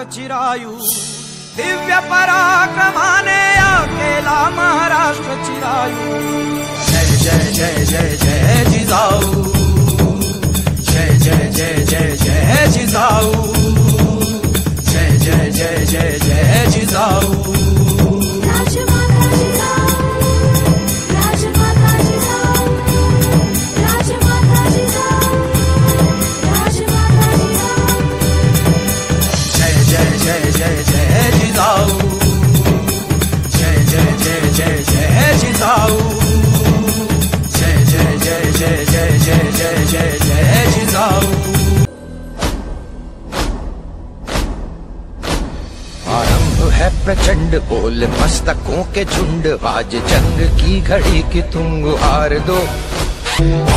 चिरायू दिव्य पराक्रमाने अकेला महाराष्ट्र चिरायू। जय जय जय जय जय जिजाऊ, जय जय जय जय जय जिजाऊ, जय जय जय जय जय जिजाऊ। आरंभ है प्रचंड बोल मस्तकों के झुंड, आज जंग की घड़ी की तुम गुहार दो।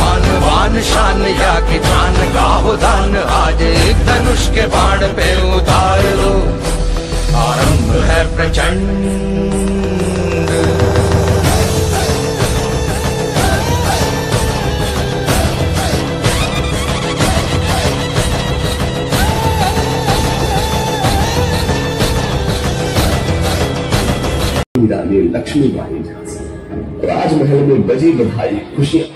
आन बान शान या कि जान गाहो दान, आज एक धनुष के बाण पे उतार दो। आरंभ है प्रचंड। रानी लक्ष्मीबाई झांसी, राजमहल में बजी बधाई खुशियां।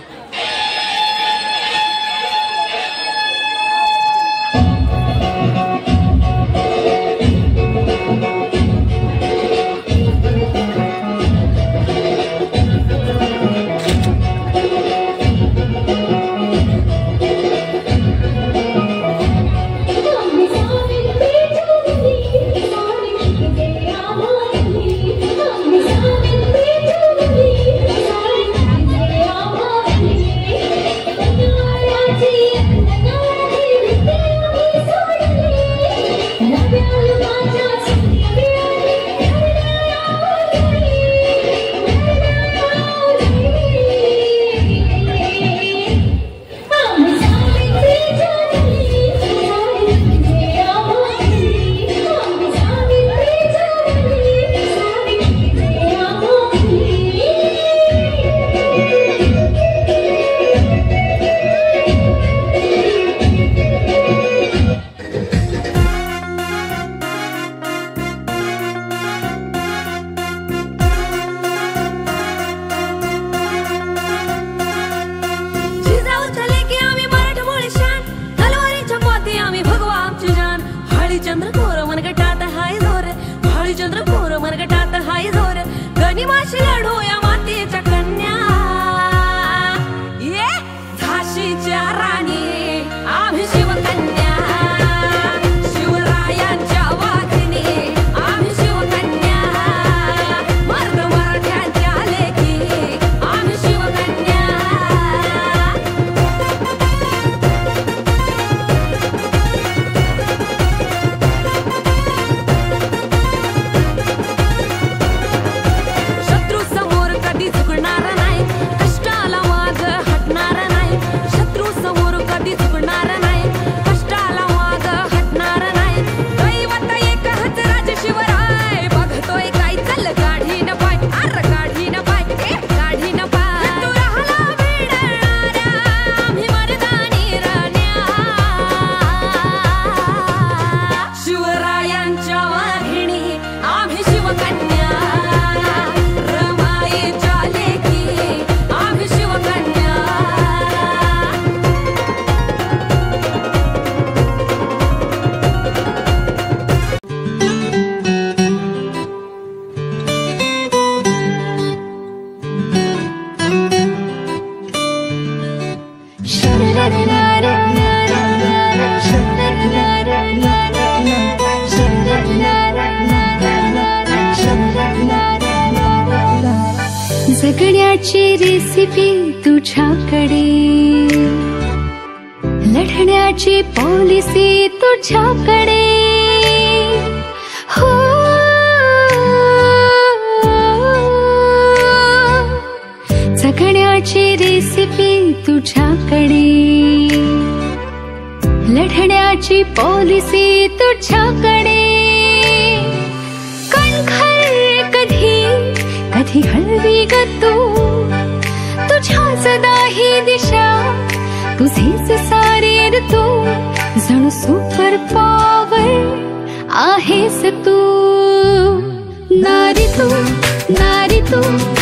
चंद्रकोर मनगटात हाय जोर, भाळी चंद्रकोर मनगटात हाय जोर, गनिमाशी लढूया मातीच्या कन्या। ये झाशीच्या राणी आम्ही शिवकन्या, शिवरायांच्या वाघिणी आम्ही शिवकन्या, मर्द मराठ्यांच्या लेकी आम्ही शिवकन्या। जगण्याची रेसिपी तुझ्याकडे, लढण्याची पॉलिसी तुझ्याकडे। जगण्याची रेसिपी तुझ्याकडे, लढण्याची पॉलिसी तुझ्याकडे. कणखर कधी कधी हळवी ग तू, तुझ्या सदा ही दिशा, तुझेच सारे ऋतू, जणू सुपर पॉवर आहेस तू. नारी तू, नारी तू.